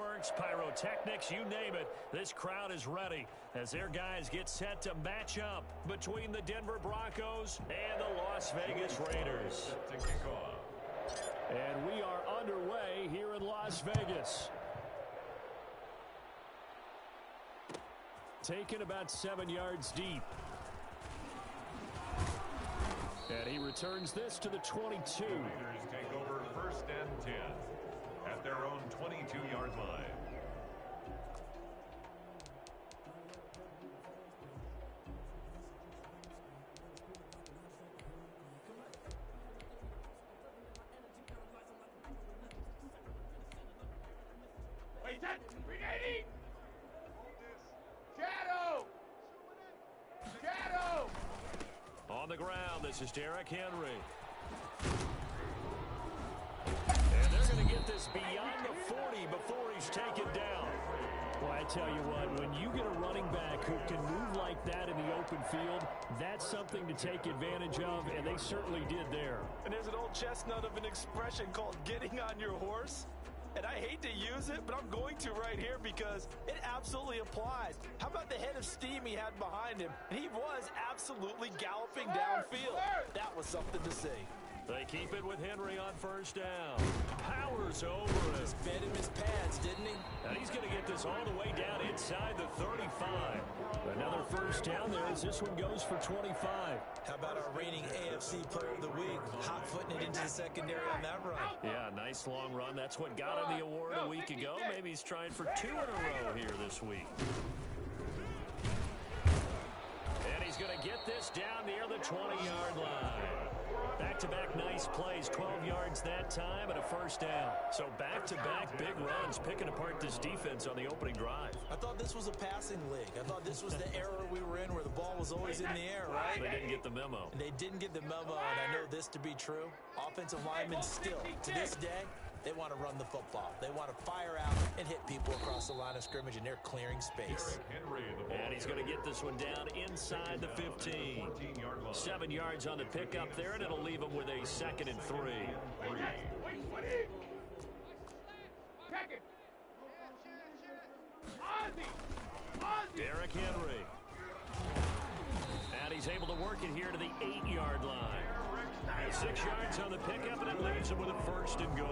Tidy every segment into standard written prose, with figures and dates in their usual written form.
fireworks, pyrotechnics, you name it. This crowd is ready as their guys get set to match up between the Denver Broncos and the Las Vegas Raiders. To kick off. And we are underway here in Las Vegas. Taken about 7 yards deep. And he returns this to the 22. The Raiders take over 1st and 10 at their own 22-yard line. On the ground, this is Derrick Henry. And they're going to get this beyond the 40 before he's taken down. Well, I tell you what, when you get a running back who can move like that in the open field, that's something to take advantage of, and they certainly did there. And there's an old chestnut of an expression called getting on your horse. And I hate to use it, but I'm going to right here because it absolutely applies. How about the head of steam he had behind him? And he was absolutely galloping downfield. That was something to see. They keep it with Henry on 1st down. Powers over it. Just fed him his pads, didn't he? And he's going to get this all the way down inside the 35. Another 1st down there as this one goes for 25. How about our reigning AFC Player of the Week, hot-footing it into the secondary on that run? Yeah, nice long run. That's what got him the award a week ago. Maybe he's trying for 2 in a row here this week. And he's going to get this down near the 20-yard line. Back-to-back nice plays, 12 yards that time and a 1st down. So back-to-back big runs, picking apart this defense on the opening drive. I thought this was a passing league. I thought this was the era we were in where the ball was always in the air, right? They didn't get the memo. And they didn't get the memo, and I know this to be true. Offensive linemen still, to this day, they want to run the football. They want to fire out and hit people across the line of scrimmage, and they're clearing space. And he's going to get this one down inside the 15. 7 yards on the pickup there, and it'll leave him with a 2nd and 3. Derrick Henry. And he's able to work it here to the 8-yard line. 6 yards on the pickup, and it leaves him with a 1st and goal.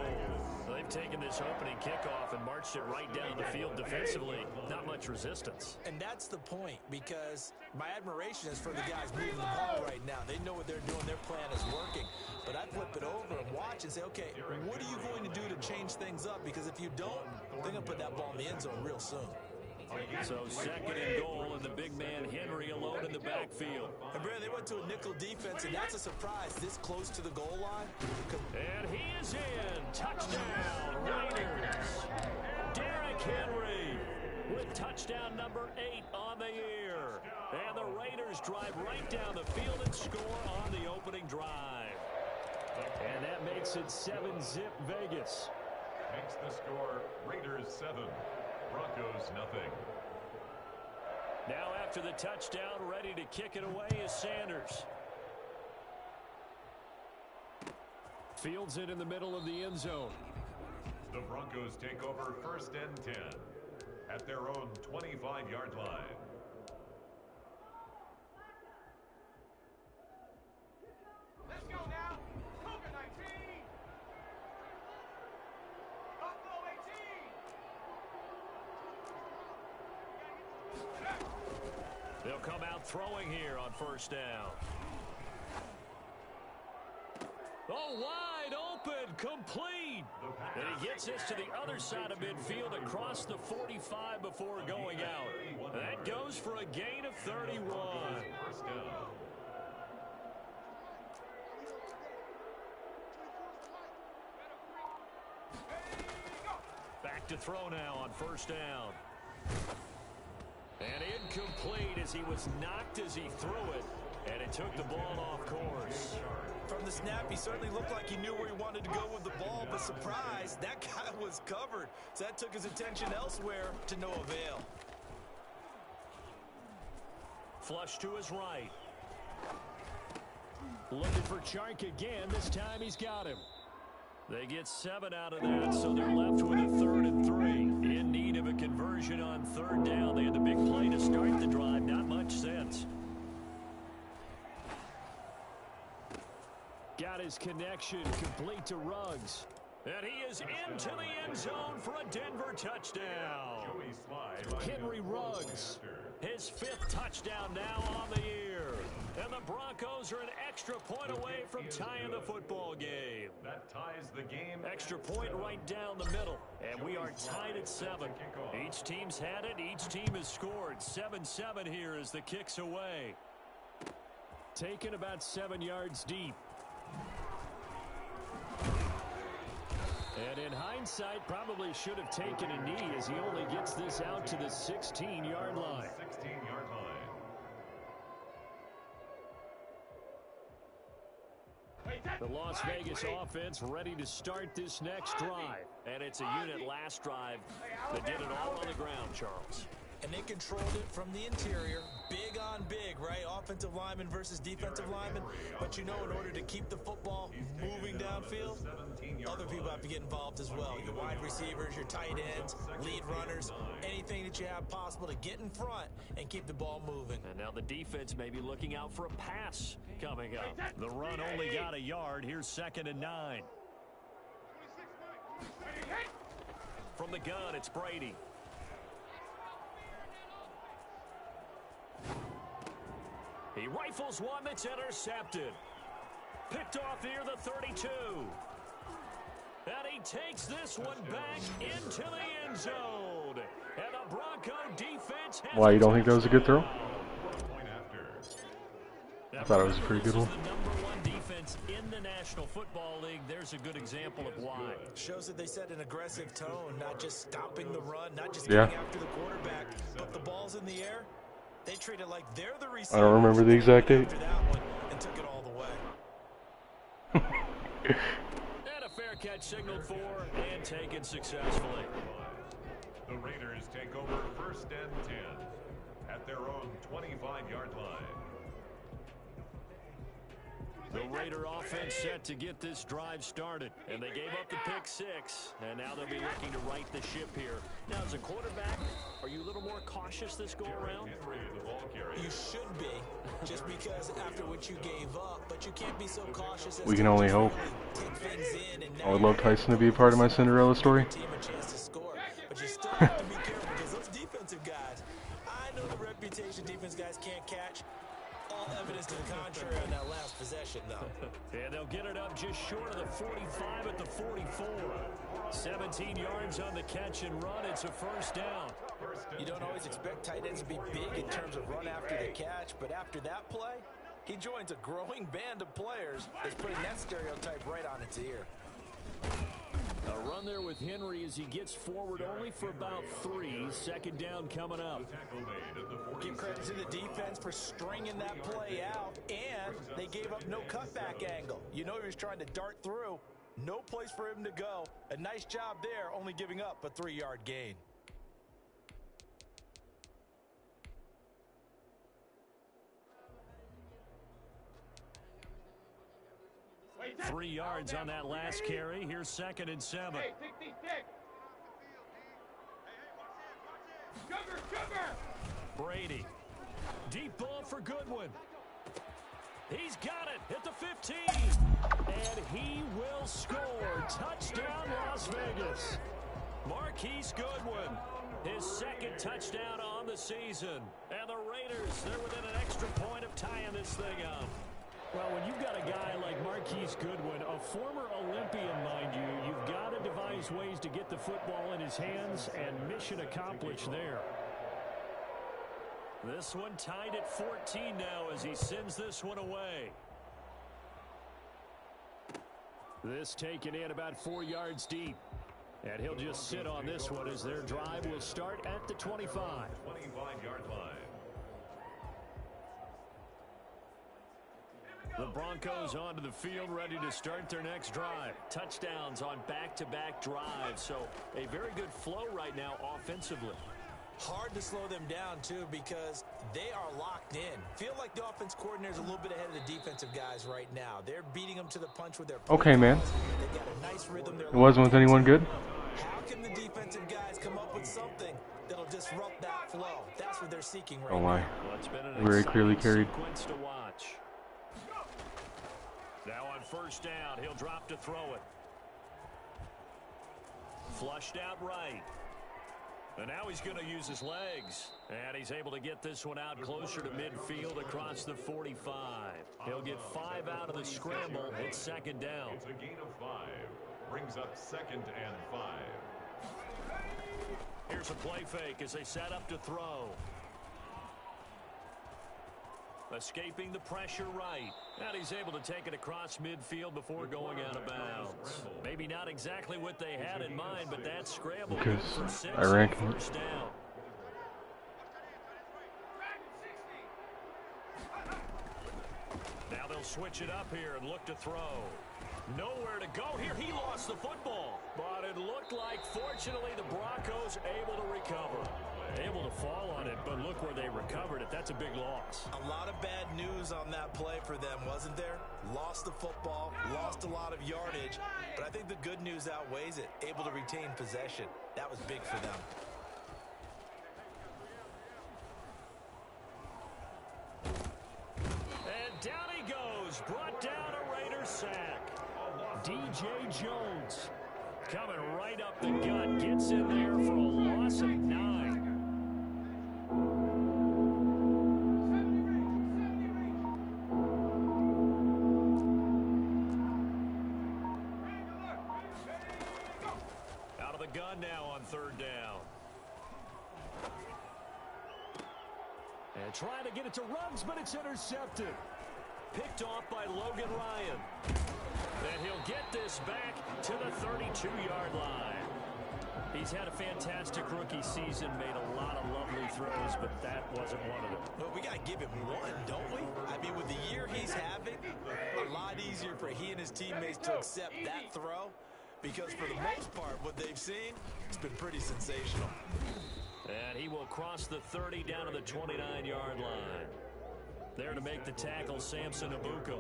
They've taken this opening kickoff and marched it right down the field defensively. Not much resistance. And that's the point, because my admiration is for the guys moving the ball right now. They know what they're doing. Their plan is working. But I flip it over and watch and say, okay, what are you going to do to change things up? Because if you don't, they're going to put that ball in the end zone real soon. So 2nd and goal, and the big man Henry alone in the backfield. And Brad, they went to a nickel defense, and that's a surprise this close to the goal line. And he is in. Touchdown, Raiders. Derrick Henry with touchdown number 8 on the year. And the Raiders drive right down the field and score on the opening drive. And that makes it 7-zip Vegas. Makes the score Raiders 7. Broncos nothing. Now after the touchdown, ready to kick it away is Sanders. Fields it in the middle of the end zone. The Broncos take over 1st and 10 at their own 25-yard line. Let's go now. Cougar 19. Buffalo 18. They'll come out throwing here on 1st down. Oh, wide open, complete. And he gets this to the other side of midfield across the 45 before going out. That goes for a gain of 31. 1st down. Back to throw now on 1st down. And incomplete as he was knocked as he threw it. And it took the ball off course. From the snap, he certainly looked like he knew where he wanted to go with the ball, but surprise, that guy was covered. So that took his attention elsewhere to no avail. Flush to his right. Looking for Chark again. This time he's got him. They get 7 out of that, so they're left with a 3rd and 3. In his connection, complete to Ruggs. And he is into the end zone for a Denver touchdown. Henry Ruggs, his 5th touchdown now on the year. And the Broncos are an extra point away from tying the football game. That ties the game. Extra point right down the middle. And we are tied at 7. Each team's had it. Each team has scored. 7-7 here as the kick's away. Taken about 7 yards deep. And in hindsight, probably should have taken a knee as he only gets this out to the 16-yard line. 16-yard line. The Las Vegas offense ready to start this next drive. And it's a unit last drive that did it all on the ground, Charles. And they controlled it from the interior. Big on big, right? Offensive lineman versus defensive lineman. But you know, in order to keep the football moving downfield, other people have to get involved as well. Your wide receivers, your tight ends, lead runners, anything that you have possible to get in front and keep the ball moving. And now the defense may be looking out for a pass coming up. The run only got a yard. Here's 2nd and 9. From the gun, it's Brady. He rifles one that's intercepted. Picked off near the 32. And he takes this one back into the end zone. And the Bronco defense has Why, you don't think that was a good throw? Point after. I thought it was a pretty good one. The #1 defense in the National Football League. There's a good example of why. Shows that they set an aggressive tone, not just stopping the run, not just Yeah. getting after the quarterback, but the ball's in the air. They treat it like they're the receiver. I don't remember the exact date. After that one and took it all the way. And a fair catch signaled for and taken successfully. The Raiders take over 1st and 10 at their own 25-yard line. The Raider offense set to get this drive started. And they gave up the pick 6. And now they'll be looking to right the ship here. Now, as a quarterback, are you a little more cautious this go-around? The ball carrier. You should be, just because after what you gave up, but you can't be so cautious as We can to only just hope. really take things in and I would love Tyson to be a part of my Cinderella story. team a chance to score. But you still have to be careful because those defensive guys, I know the reputation defense guys can't catch. All evidence to the contrary on that last possession, though. And they'll get it up just short of the 45 at the 44. 17 yards on the catch and run. It's a 1st down. You don't always expect tight ends to be big in terms of run after the catch, but after that play, he joins a growing band of players that's putting that stereotype right on its ear. A run there with Henry as he gets forward only for about 3. 2nd down coming up. Tackle made at the Give credit to the defense for stringing that play out, and they gave up no cutback angle. You know he was trying to dart through. No place for him to go. A nice job there, only giving up a 3-yard gain. Wait, 3 yards on that last carry. Here's 2nd and 7. Hey, take these sticks. Sugar! Brady. Deep ball for Goodwin. He's got it at the 15. And he will score. Touchdown, Las Vegas. Marquise Goodwin. His 2nd touchdown on the season. And the Raiders, they're within an extra point of tying this thing up. Well, when you've got a guy like Marquise Goodwin, a former Olympian, mind you, you've got to devise ways to get the football in his hands, and mission accomplished there. This one tied at 14 now as he sends this one away. This taken in about 4 yards deep. And he'll just sit on this one as their drive will start at the 25. 25-yard line. The Broncos onto the field ready to start their next drive. Touchdowns on back-to-back drives. So a very good flow right now offensively. Hard to slow them down, too, because they are locked in. Feel like the offense coordinator is a little bit ahead of the defensive guys right now. They're beating them to the punch with their Okay, man. They got a nice rhythm. It wasn't with anyone good? How can the defensive guys come up with something that'll disrupt that flow? That's what they're seeking right Oh my. now. Well, it's been an Very exciting clearly carried. sequence to watch. Now on first down, he'll drop to throw it. Flushed out right. And now he's going to use his legs. And he's able to get this one out closer to midfield across the 45. He'll get 5 out of the scramble. It's second down. It's a gain of 5. Brings up 2nd and 5. Here's a play fake as they set up to throw. Escaping the pressure right. And he's able to take it across midfield before going out of bounds. Maybe not exactly what they had in mind, but that scramble Because for 6 I rank on it. first down. Now they'll switch it up here and look to throw. Nowhere to go here. He lost the football. But it looked like, fortunately, the Broncos able to recover. Able to fall on it, but look where they recovered it. That's a big loss. A lot of bad news on that play for them, wasn't there? Lost the football, lost a lot of yardage, but I think the good news outweighs it. Able to retain possession. That was big for them. And down he goes. Brought down a Raiders sack. DJ Jones coming right up the gut. Gets in there for a loss of 9. Out of the gun now on third down. And trying to get it to Ruggs, but it's intercepted. Picked off by Logan Ryan. And he'll get this back to the 32-yard line. He's had a fantastic rookie season, made a lot of lovely throws, but that wasn't one of them. Well, we got to give him one, don't we? I mean, with the year he's having, a lot easier for he and his teammates to accept that throw, because for the most part, what they've seen, it's been pretty sensational. And he will cross the 30 down to the 29-yard line. There to make the tackle, Samson Abuka.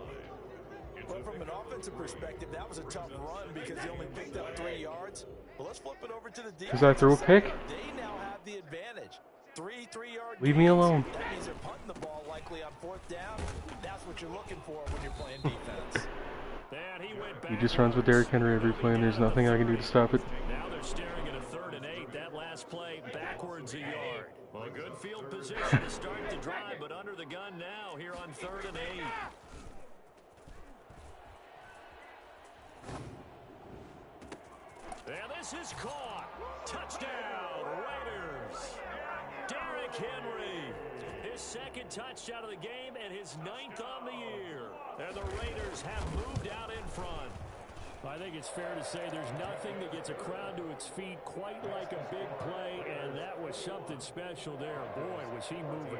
But from an offensive perspective, that was a tough run because he only picked up 3 yards. Well, let's flip it over to the defense. Does I throw a pick? They now have the advantage. 3-3-yard Leave me alone. That means they're punting the ball likely on 4th down. That's what you're looking for when you're playing defense. And he went back. He just runs with Derrick Henry every play, and there's nothing I can do to stop it. Now they're staring at a 3rd and 8. That last play backwards a yard. Well, a good field position to start the drive, but under the gun now here on 3rd and 8. And this is caught. Touchdown, Raiders. Derrick Henry. His 2nd touchdown of the game and his 9th on the year. And the Raiders have moved out in front. I think it's fair to say there's nothing that gets a crowd to its feet quite like a big play, and that was something special there. Boy, was he moving.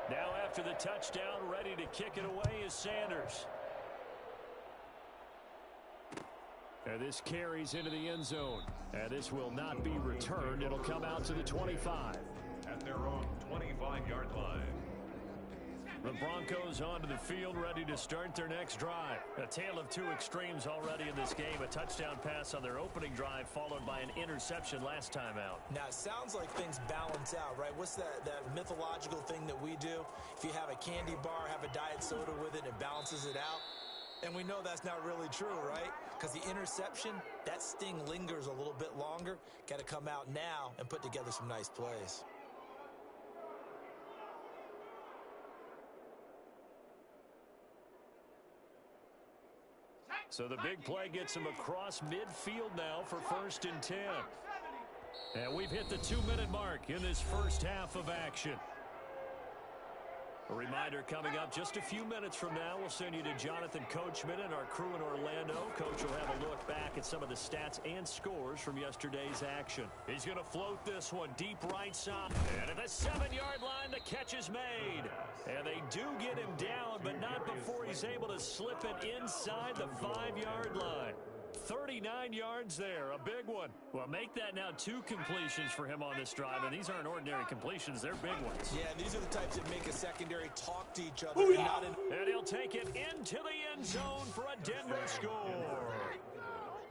Now after the touchdown, ready to kick it away is Sanders. And this carries into the end zone. And this will not be returned. It'll come out to the 25. At their own 25-yard line. The Broncos onto the field, ready to start their next drive. A tale of two extremes already in this game. A touchdown pass on their opening drive, followed by an interception last time out. Now, it sounds like things balance out, right? What's that mythological thing that we do? If you have a candy bar, have a diet soda with it, it balances it out. And we know that's not really true, right? Because the interception, that sting lingers a little bit longer. Got to come out now and put together some nice plays. So the big play gets him across midfield now for 1st and 10. And we've hit the 2-minute mark in this first half of action. A reminder coming up just a few minutes from now, we'll send you to Jonathan Coachman and our crew in Orlando. Coach will have a look back at some of the stats and scores from yesterday's action. He's going to float this one deep right side. And at the 7-yard line, the catch is made. And they do get him down, but not before he's able to slip it inside the 5-yard line. 39 yards there, a big one. Well, make that now 2 completions for him on this drive, and these aren't ordinary completions, they're big ones. Yeah, these are the types that make a secondary talk to each other. And he'll take it into the end zone for a Denver score.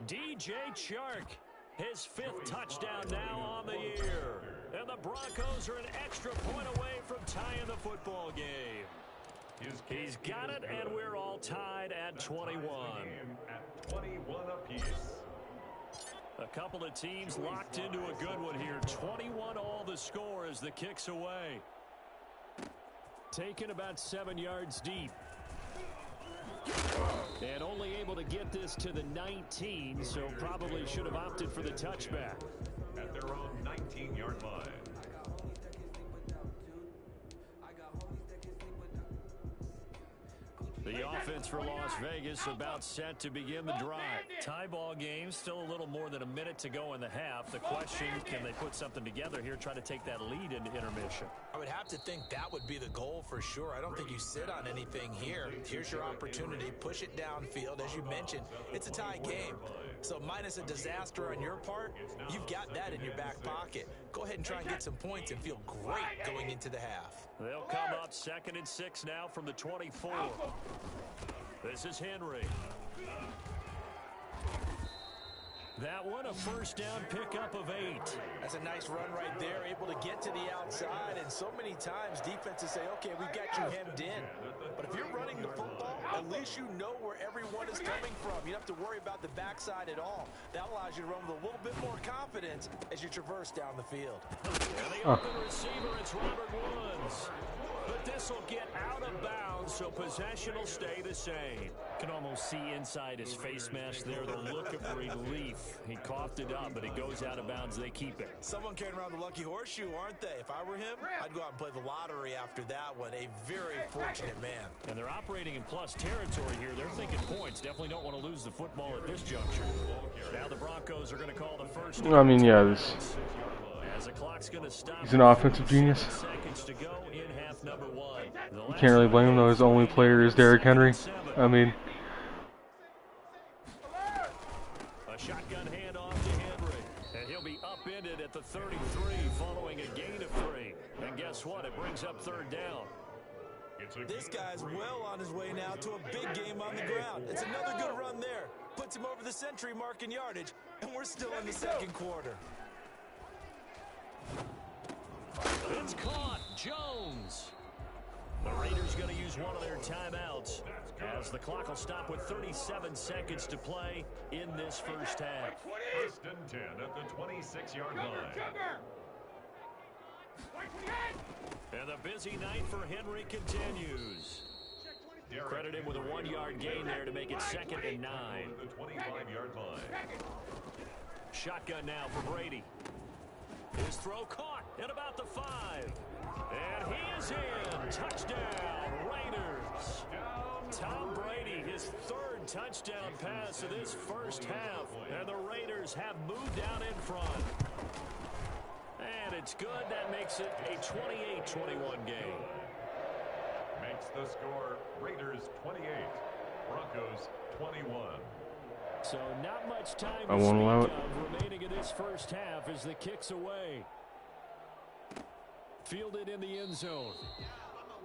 DJ Chark, his 5th touchdown now on the year. And the Broncos are an extra point away from tying the football game. He's got it, and we're all tied at 21. At 21 apiece. A couple of teams locked into a good one here. 21 all the score as the kick's away. Taken about 7 yards deep. And only able to get this to the 19, so probably should have opted for the touchback. At their own 19-yard line. The offense for Las Vegas about set to begin the drive. Tie ball game, still a little more than a minute to go in the half. The question, can they put something together here, try to take that lead into intermission? I would have to think that would be the goal for sure. I don't think you sit on anything here. Here's your opportunity. Push it downfield. As you mentioned, it's a tie game. So minus a disaster on your part, you've got that in your back pocket. Go ahead and try and get some points and feel great going into the half. They'll come up 2nd and 6 now from the 24. This is Henry. That one, a first down pickup of 8. That's a nice run right there, able to get to the outside. And so many times defenses say, okay, we've got you hemmed in. But if you're running the football, at least you know where everyone is coming from. You don't have to worry about the backside at all. That allows you to run with a little bit more confidence as you traverse down the field. And the open receiver, it's Robert Woods. But this will get out of bounds, so possession will stay the same. Can almost see inside his face mask there, the look of relief. He coughed it up, but it goes out of bounds. They keep it. Someone carrying around the lucky horseshoe, aren't they? If I were him, I'd go out and play the lottery after that one. A very fortunate man. And they're operating in plus territory here. They're thinking points. Definitely don't want to lose the football at this juncture. Now the Broncos are going to call the first. I mean, yeah, this. As the clock's going to stop. He's an offensive genius. Seconds to go in half number 1. You can't really blame him though. His only player is Derrick Henry. I mean. A shotgun handoff to Henry, and he'll be upended at the 33 following a gain of 3. And guess what? It brings up 3rd down. This guy's well on his way now to a big game on the ground. It's another good run there. Puts him over the century mark in yardage, and we're still in the 2nd quarter. It's caught. Jones. The Raiders going to use one of their timeouts as the clock will stop with 37 seconds to play in this first half. 1st and 10 at the 26-yard line. And the busy night for Henry continues. Credited with a 1-yard gain there to make it 2nd and 9. The 25-yard line. Shotgun now for Brady. His throw caught at about the 5. And he is in. Touchdown, Raiders. Tom Brady, his 3rd touchdown pass of this first half. And the Raiders have moved out in front. And it's good. That makes it a 28-21 game. Makes the score Raiders 28, Broncos 21. So not much time I won't allow it. remaining in this first half as the kick's away. Fielded in the end zone.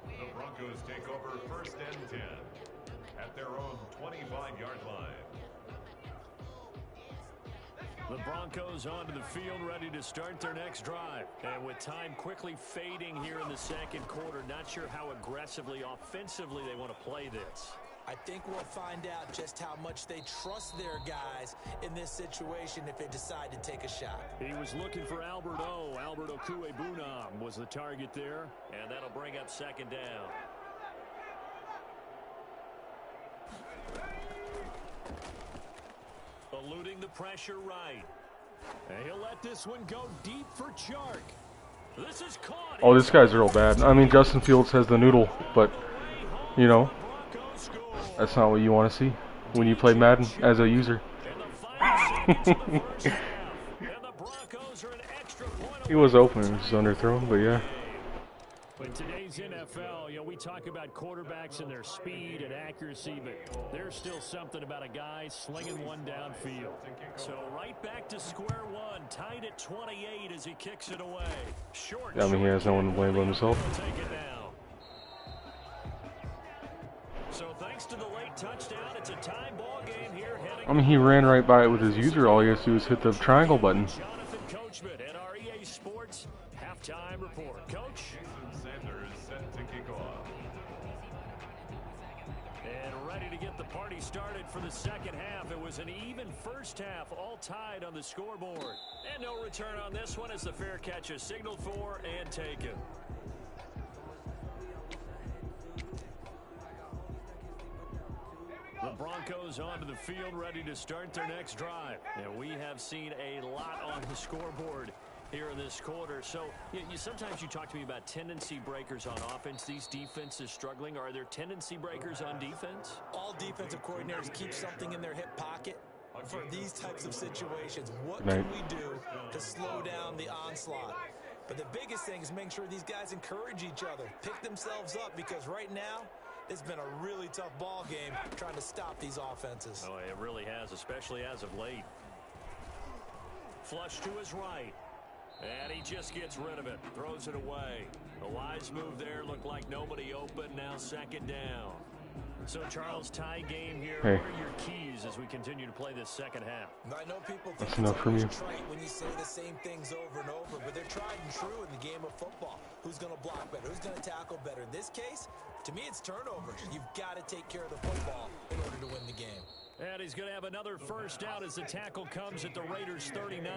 The Broncos take over 1st and 10 at their own 25-yard line. The Broncos onto the field, ready to start their next drive. And with time quickly fading here in the 2nd quarter, not sure how aggressively, offensively they want to play this. I think we'll find out just how much they trust their guys in this situation if they decide to take a shot. He was looking for Albert O. Albert Okwuegbunam was the target there, and that'll bring up 2nd down. Eluding the pressure right. And he'll let this one go deep for Chark. This is caught. Oh, this guy's real bad. I mean, Justin Fields has the noodle, but, you know, that's not what you want to see when you play Madden as a user. He was open, it was underthrown, but yeah. But today's NFL, you know, we talk about quarterbacks and their speed and accuracy, but there's still something about a guy slinging one downfield. So right back to square one, tied at 28 as he kicks it away. Short. I mean, he has no one to blame but himself. Take it down. So thanks to the late touchdown, it's a time ball game here. I mean, he ran right by it with his user. All he has to do is hit the triangle button. Jonathan Coachman at our EA Sports halftime report. Coach? Sanders set to kick off. And ready to get the party started for the second half. It was an even first half, all tied on the scoreboard. And no return on this one as the fair catch is signaled for and taken. The Broncos onto the field, ready to start their next drive. And we have seen a lot on the scoreboard here in this quarter. So sometimes you talk to me about tendency breakers on offense. These defenses struggling. Are there tendency breakers on defense? All defensive coordinators keep something in their hip pocket for these types of situations. What can we do to slow down the onslaught? But the biggest thing is making sure these guys encourage each other, pick themselves up, because right now it's been a really tough ball game trying to stop these offenses. Oh, it really has, especially as of late. Flush to his right. And he just gets rid of it, throws it away. A wise move there, looked like nobody open, now second down. So, Charles, tie game here. Hey. What are your keys as we continue to play this second half? I know people think That's enough from you. trite when you say the same things over and over, but they're tried and true in the game of football. Who's going to block better? Who's going to tackle better? In this case, to me, it's turnovers. You've got to take care of the football in order to win the game. And he's going to have another first down as the tackle comes at the Raiders' 39.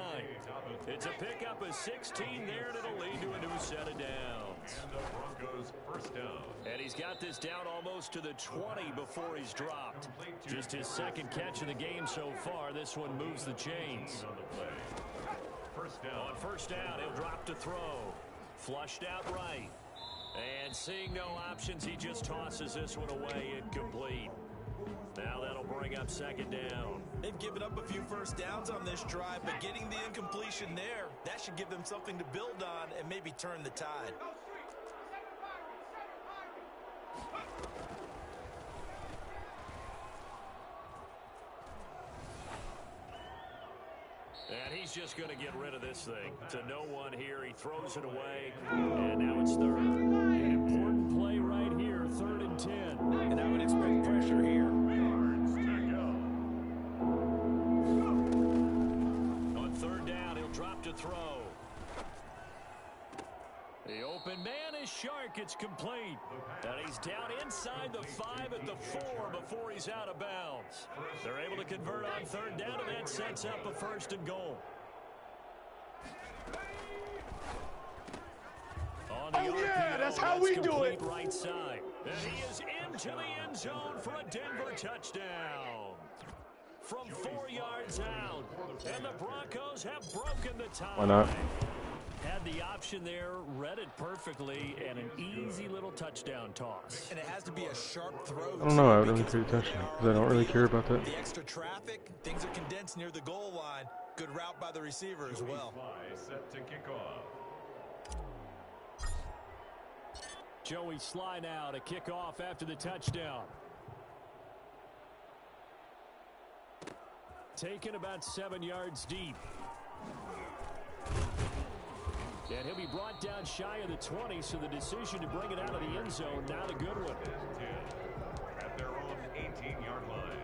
It's a pickup of 16 there, and it'll lead to a new set of downs. And the Broncos first down. And he's got this down almost to the 20 before he's dropped. Just his second catch of the game so far. This one moves the chains. On the play. First down. On first down, he'll drop to throw. Flushed out right. And seeing no options, he just tosses this one away incomplete. Now that'll bring up second down. They've given up a few first downs on this drive, but getting the incompletion there, that should give them something to build on and maybe turn the tide. And he's just going to get rid of this thing. To no one here. He throws it away. And now it's third. An important play right here. 3rd and 10. And I would expect pressure here. On third down, he'll drop to throw. The open man is Shark. It's complete. And he's down inside the 5 at the 4 before he's out of bounds. They're able to convert on third down, and that sets up a 1st and goal. On the RPO, that's how we do it. Right side. And he is into the end zone for a Denver touchdown. From 4 yards out. And the Broncos have broken the tie. Why not? Had the option there, read it perfectly, and an easy little touchdown toss. And it has to be a sharp throw. I don't know. I haven't really paid attention because I don't really care about that. The extra traffic, things are condensed near the goal line. Good route by the receiver as well. Set to kick off. Joey Sly now to kick off after the touchdown. Taken about 7 yards deep. And he'll be brought down shy of the 20, so the decision to bring it out of the end zone, now the good one. At their own 18-yard line.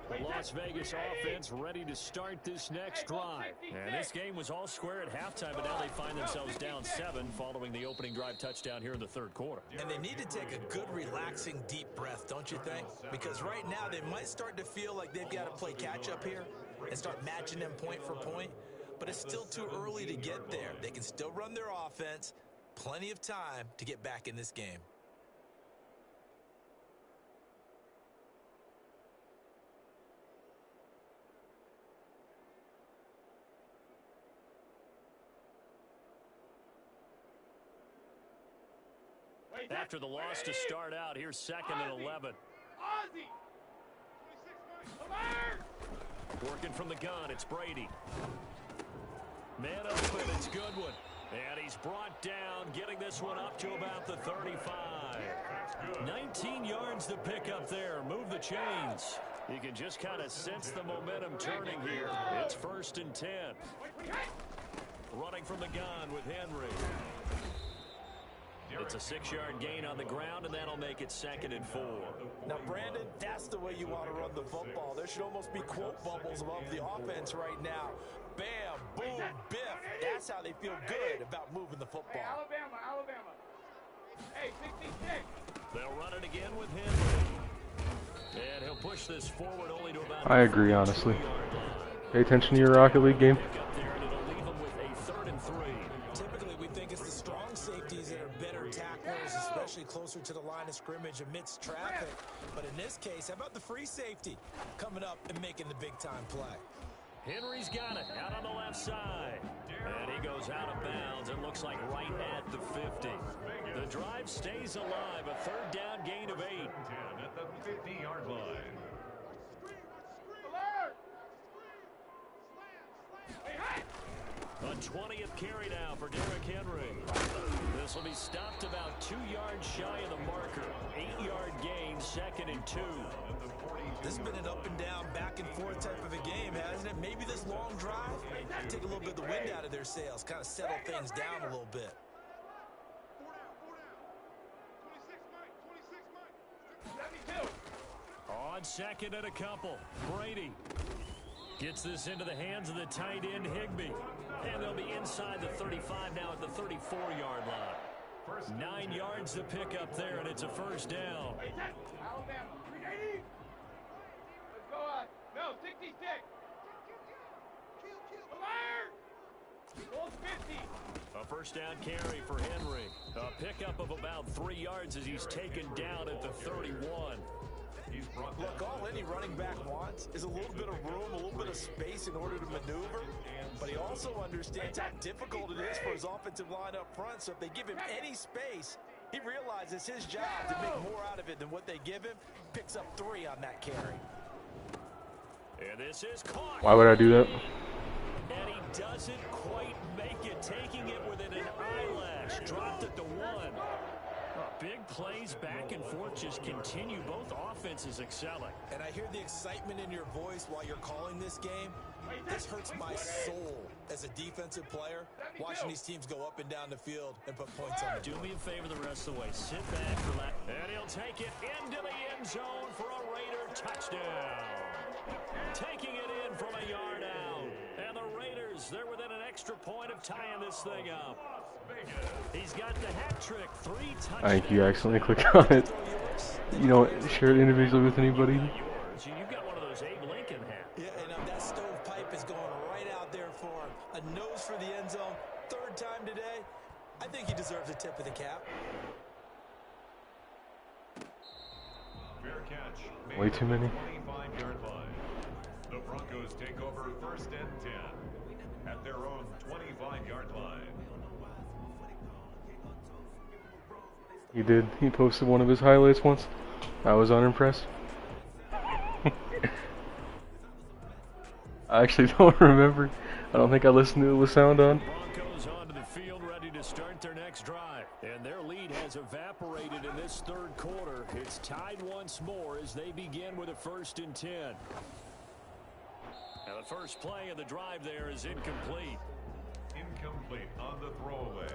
The Las Vegas offense ready to start this next drive. And this game was all square at halftime, but now they find themselves down 7 following the opening drive touchdown here in the 3rd quarter. And they need to take a good, relaxing, deep breath, don't you think? Because right now they might start to feel like they've got to play catch-up here and start matching them point for point. But it's still too early to get there. They can still run their offense. Plenty of time to get back in this game. After the loss to start out, here's 2nd and 11. Working from the gun, it's Brady. Man open, it's Goodwin. And he's brought down, getting this one up to about the 35. 19 yards to pick up there. Move the chains. You can just kind of sense the momentum turning here. It's 1st and 10. Running from the gun with Henry. It's a 6-yard gain on the ground, and that'll make it 2nd and 4. Now, Brandon, that's the way you want to run the football. There should almost be quote bubbles above the offense right now. Bam, boom, biff. That's how they feel good about moving the football. Alabama. Hey, 66. They'll run it again with Henry. And he'll push this forward only to about I agree, honestly. Pay attention to your Rocket League game. up there, and it'll leave him with a 3rd and 3. Typically, we think it's the strong safeties that are better tacklers, especially closer to the line of scrimmage amidst traffic. But in this case, how about the free safety coming up and making the big-time play? Henry's got it out on the left side. And he goes out of bounds. It looks like right at the 50. The drive stays alive. A 3rd down gain of 8. 10 at the 50-yard line. A 20th carry now for Derrick Henry. This will be stopped about 2 yards shy of the marker. 8-yard gain, 2nd and 2. This has been an up and down, back and forth type of a game, hasn't it? Maybe this long drive take a little bit of the wind out of their sails, kind of settle things down a little bit. On 2nd and a couple, Brady gets this into the hands of the tight end, Higbee. And they'll be inside the 35 now at the 34-yard line. 9 yards to pick up there, and it's a 1st down. Alabama, 380. Let's go on. No, 66. Alert. 50. A 1st down carry for Henry. A pickup of about 3 yards as he's taken down at the 31. Look, all any running back wants is a little bit of room, a little bit of space in order to maneuver. But he also understands how difficult it is for his offensive line up front. So if they give him any space, he realizes his job to make more out of it than what they give him. Picks up 3 on that carry. And this is caught. Why would I do that? And he doesn't quite make it, taking it within an eyelash. Dropped it to 1. Big plays back and forth just continue. Both offenses excelling. And I hear the excitement in your voice while you're calling this game. This hurts my soul as a defensive player, watching these teams go up and down the field and put points on the Do board. me a favor the rest of the way. Sit back, relax. And he'll take it into the end zone for a Raider touchdown. Taking it in from a yard out. And the Raiders, they're within an extra point of tying this thing up. He's got the hat trick, 3 touchdowns. I think you accidentally clicked on it. You don't share it individually with anybody. Yours. You've got one of those Abe Lincoln hats. Yeah, and that stovepipe is going right out there for him. A nose for the end zone. 3rd time today. I think he deserves a tip of the cap. Fair catch. Way too many. 25-yard line. The Broncos take over 1st and 10 at their own 25-yard line. He did. He posted one of his highlights once. I was unimpressed. I actually don't remember. I don't think I listened to it with sound on. Broncos onto the field, ready to start their next drive. And their lead has evaporated in this 3rd quarter. It's tied once more as they begin with a 1st and 10. Now the first play of the drive there is incomplete. Incomplete on the throwaway.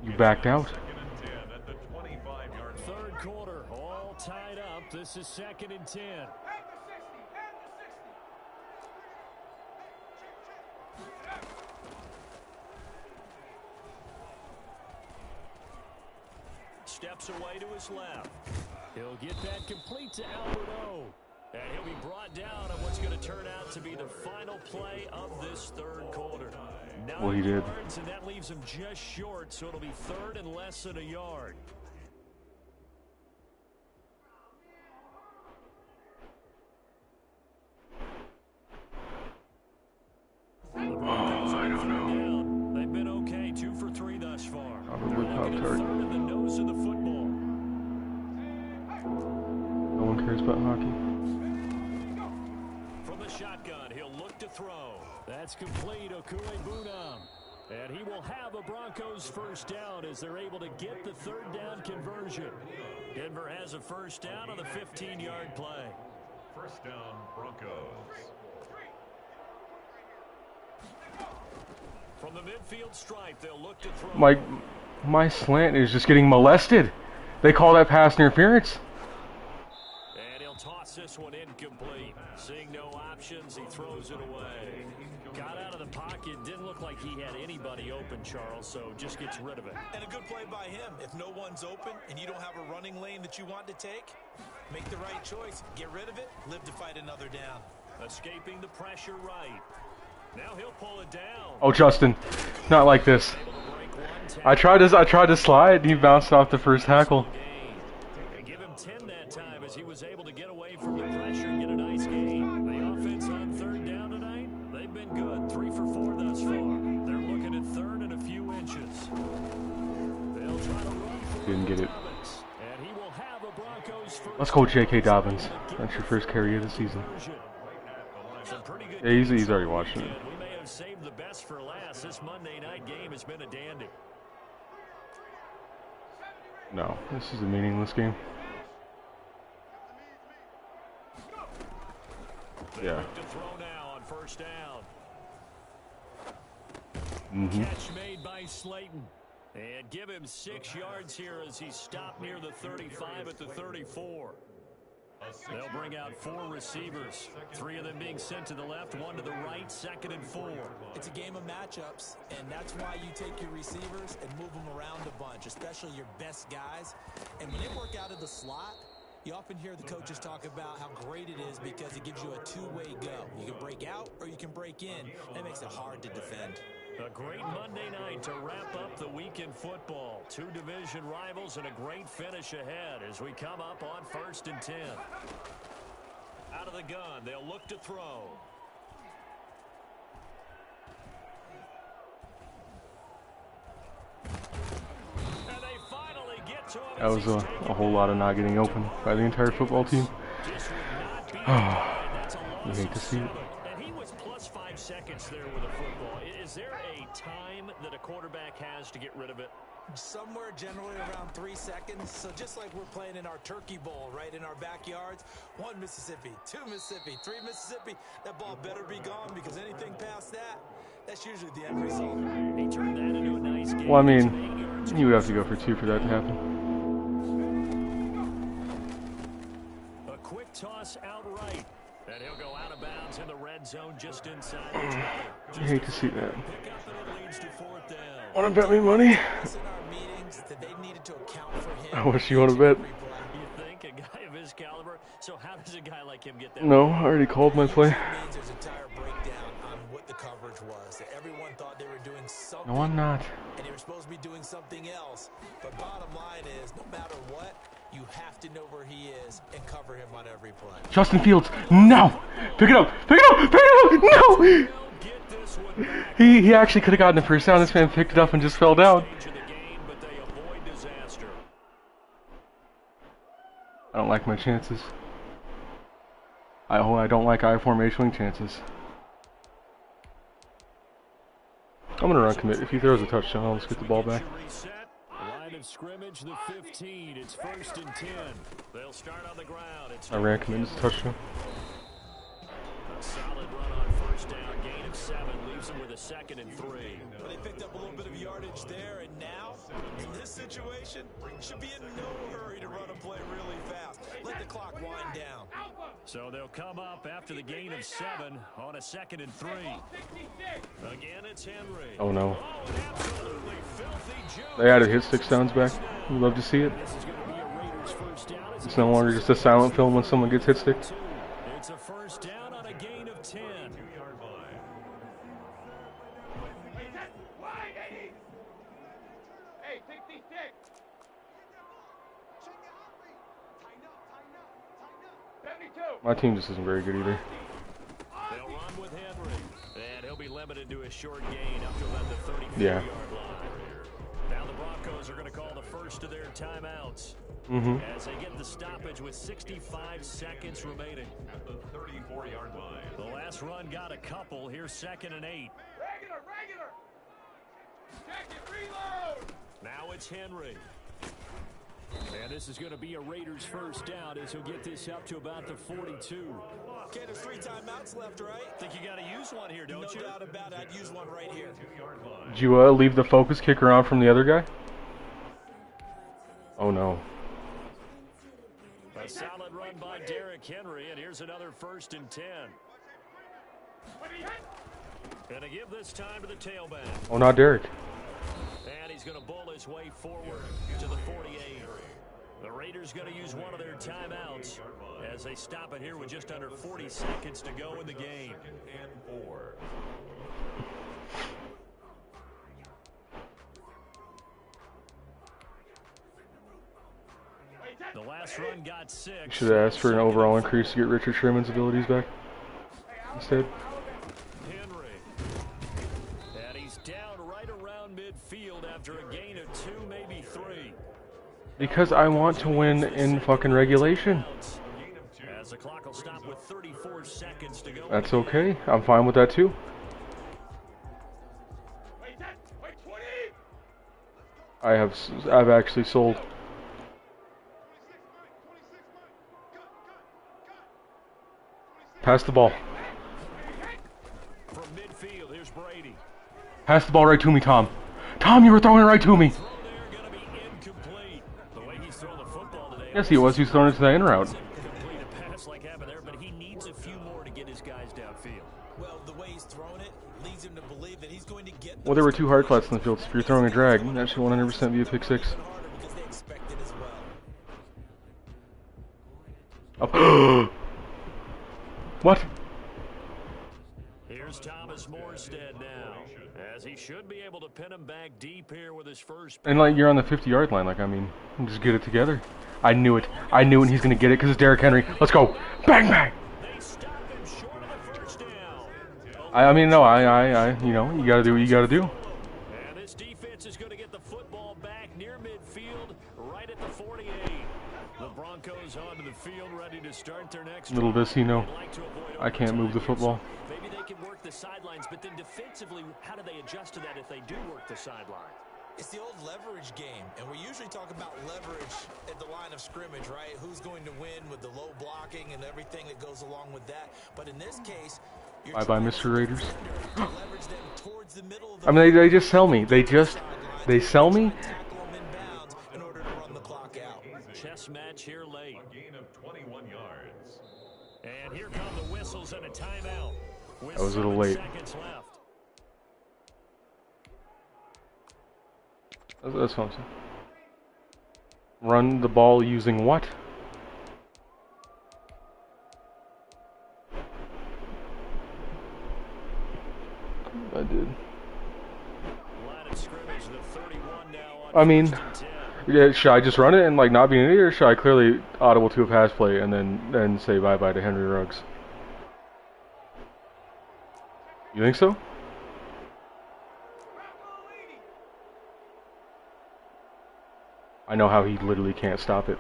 You backed out. 2nd and 10 at the 25-yard line. 3rd quarter, all tied up. This is 2nd and 10. At the 60. At the 60. Steps away to his left. He'll get that complete to Albert O. And he'll be brought down on what's going to turn out to be the final play of this 3rd quarter. 9 Well, he did. yards, and that leaves him just short, so it'll be 3rd and less than a yard. I don't know. They've been okay, 2 for 3 thus far. Probably They're Pop looking at Tart. 3rd in the nose of the football. No one cares about hockey. From the shotgun, he'll look to throw. That's complete, Okue-Bunam. And he will have a Broncos 1st down as they're able to get the 3rd down conversion. Denver has a 1st down on the 15-yard play. 1st down, Broncos. From the midfield stripe, they'll look to throw. My slant is just getting molested. They call that pass interference. And he'll toss this one incomplete. Seeing no options, he throws it away. Got out of the pocket it didn't look like he had anybody open, Charles, so just gets rid of it. And a good play by him. If no one's open and you don't have a running lane that you want to take, make the right choice. Get rid of it, live to fight another down. Escaping the pressure right. Now he'll pull it down. Oh, Justin, not like this. I tried to slide, and he bounced off the first tackle. They give him 10 that time as he was able to get away from the pressure and get a nice gain. The offense on third down tonight, they've been good. 3 for 4 thus far. They're looking at third and a few inches. They'll try to run for Didn't get it. and he will have a Broncos first. Let's go, J.K. Dobbins. That's your first carry of the season. Some pretty good Yeah, he's games already on the watching it. weekend. We may have saved the best for last. This Monday night game has been a dandy. No, this is a meaningless game. Yeah. Look to throw now on first down. Mm-hmm. Catch made by Slayton. And give him 6 yards here as he stopped near the 35 at the 34. They'll bring out 4 receivers. 3 of them being sent to the left, 1 to the right, 2nd and 4. It's a game of matchups, and that's why you take your receivers and move them around a bunch, especially your best guys. And when they work out of the slot, you often hear the coaches talk about how great it is because it gives you a two-way go. You can break out or you can break in. That makes it hard to defend. A great Monday night to wrap up the week in football. 2 division rivals and a great finish ahead as we come up on 1st and 10. Out of the gun, they'll look to throw. And they finally get to him. That was a whole lot of not getting open by the entire football team. You hate to see it. And he was plus 5 seconds there with a football. Is there a time that a quarterback has to get rid of it? Somewhere generally around 3 seconds. So just like we're playing in our turkey bowl, right, in our backyards, 1 Mississippi, 2 Mississippi, 3 Mississippi, that ball better be gone because anything past that, that's usually the end result. He turned that into a nice game. Well, I mean, you would have to go for 2 for that to happen. A quick toss outright. And he'll go out of bounds in the red zone just inside the 20. I hate to see that. Pick up and it leads to 4th down. Want to bet me money? In our meetings that they needed to account for him. How much you want to bet? You think a guy of his caliber? So how does a guy like him get that? No, I already called my play. Means there's an entire breakdown on what the coverage was. That everyone thought they were doing something. No, I'm not. And they were supposed to be doing something else. But bottom line is, no matter what, you have to know where he is and cover him on every play. Justin Fields, no! Pick it up! Pick it up! Pick it up! No! Get this one back. He actually could have gotten the first down. This man picked it up and just fell down. Stage of the game, but they avoid disaster. I don't like my chances. I don't like I formation chances. I'm gonna run commit. If he throws a touchdown, I'll just get the ball back. Reset. Line of scrimmage, the 15. It's 1st and 10. They'll start on the ground. It's I ran commit as a touchdown. a solid run on 1st down. Gain of 7 leaves them with a 2nd and 3. But they picked up a little bit of yardage there, and now, in this situation, should be in no hurry to run a play really fast. Let the clock wind down. So they'll come up after the gain of 7 on a 2nd and 3. Again, it's Henry. Oh no. Oh, an absolutely filthy juke. They added his 6 downs back. We love to see it. This is going to be a Raiders first down. It's no longer just a silent film when someone gets hit stick. It's a first down on a gain of 10. 2-yard line. Hey, take these sticks. 72. My team just isn't very good either. They'll run with Henry. And he'll be limited to a short gain up to about the 34-yard Yeah. line. Now the Broncos are going to call the first of their timeouts. As they get the stoppage with 65 seconds remaining. At the 34-yard line. The last run got a couple. Here's 2nd and 8. Regular. Check it, reload. Now it's Henry. And this is going to be a Raiders first down as he'll get this up to about the 42. Okay, there's 3 timeouts left, right? Think you got to use one here, don't No you? doubt about it. I'd use one right here. 2-yard line. Did you leave the focus kick around from the other guy? Oh no. A solid run by Derrick Henry, and here's another 1st and 10. And to give this time to the tailback. Oh, not Derek. And he's going to bull his way forward to the 48. The Raiders going to use one of their timeouts as they stop it here with just under 40 seconds to go in the game. And 4. The last run got 6. Should have asked for an overall increase to get Richard Sherman's abilities back instead. Henry. And he's down right around midfield after a gain of 2, maybe 3. Because I want to win in fucking regulation. As the clock will stop with 34 seconds to go. That's okay. I'm fine with that too. I've actually sold. Pass the ball. From midfield, here's Brady. Pass the ball right to me, Tom. Tom, you were throwing it right to me. Throw there going to be incomplete. The way he's thrown the football today. Yes, he was. He was throwing it to the in route. Complete a pass like happened there, but he needs a few more to get his guys downfield. Well, the way he's thrown it leads him to believe that he's going to get. Well, there were 2 hard flats in the field. So if you're throwing a drag, that should 100% be a pick 6. Because they expect it as well. Oh. What? Here's Thomas Morstead now, as he should be able to pin him back deep here with his first. And like you're on the 50-yard line. Like I mean, just get it together. I knew it. I knew it. He's gonna get it because it's Derrick Henry. Let's go. Bang bang. They stop him short of the first down. I mean, no. You know, you gotta do what you gotta do. And this defense is going to get the football back near midfield, right at the 48. The Broncos onto the field, ready to start their next. Little does he know, They'd like to avoid I can't move the football. Maybe they can work the sidelines, but then defensively, how do they adjust to that if they do work the sideline? It's the old leverage game, and we usually talk about leverage at the line of scrimmage, right? Who's going to win with the low blocking and everything that goes along with that. But in this case, you're Bye bye, trying Mr. Raiders. to leverage them towards the middle of the I mean, they just sell me. They sell me. tackle them inbounds in order to run the clock out. Chess match here late. A gain of 21 yards. And here come the whistles and a timeout. With That was a little 7 late. seconds left. That's fine. Run the ball using what? I did. Line of scrimmage, the 31 now on I mean, 1st and 10. yeah, should I just run it and like not be an idiot, or should I clearly audible to a pass play and then say bye bye to Henry Ruggs? You think so? I know how he literally can't stop it.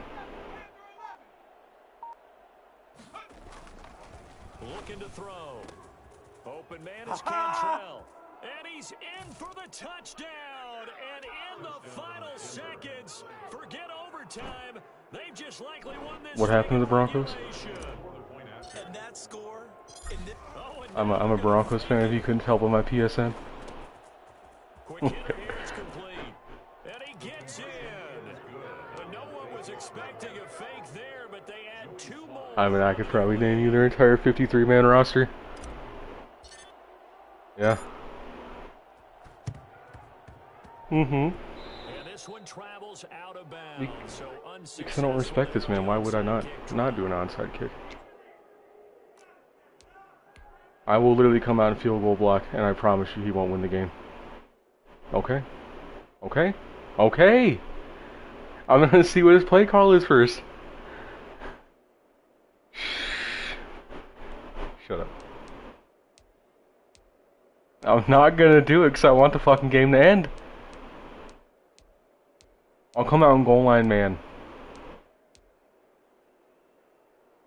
Looking to throw. Open man is Cantrell. And he's in for the touchdown. And in the final seconds, forget overtime. They've just likely won this. What happened to the Broncos? And that score. I'm a Broncos fan. If you couldn't tell by my PSN. Quick hit here, it's complete. And he gets in. But no one was expecting a fake there, but they add 2 more. I mean, I could probably name you their entire 53-man roster. Yeah. Mm-hmm. And this one travels out of bounds. So Because I don't respect this man. Why would I not do an onside kick? I will literally come out and field goal block, and I promise you he won't win the game. Okay? Okay? Okay! I'm gonna see what his play call is first. Shut up. I'm not gonna do it because I want the fucking game to end. I'll come out and goal line man.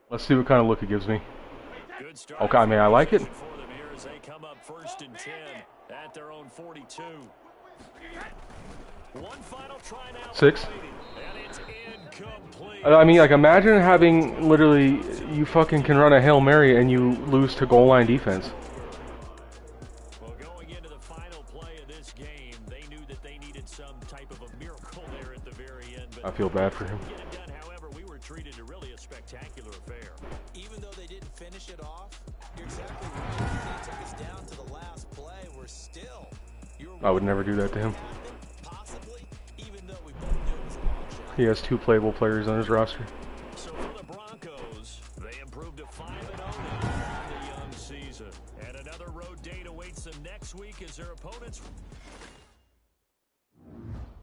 Let's see what kind of look it gives me. Okay, I mean, I like it. For them here as they come up 1st and 10 at their own 42. One final try now. 6. And it's incomplete. I mean, like, imagine having literally, you fucking can run a Hail Mary and you lose to goal line defense. Well, going into the final play of this game, they knew that they needed some type of a miracle there at the very end. But I feel bad for him. get it done, however, we were treated to really a spectacular affair. Even though they didn't finish it off, You're exactly right. He took us down to the last play. We're still. I would never do that to him. Possibly, even though we both knew it was a long shot. He has 2 playable players on his roster. So for the Broncos, they improved to 5-0 now in the young season. And another road date awaits them next week as their opponents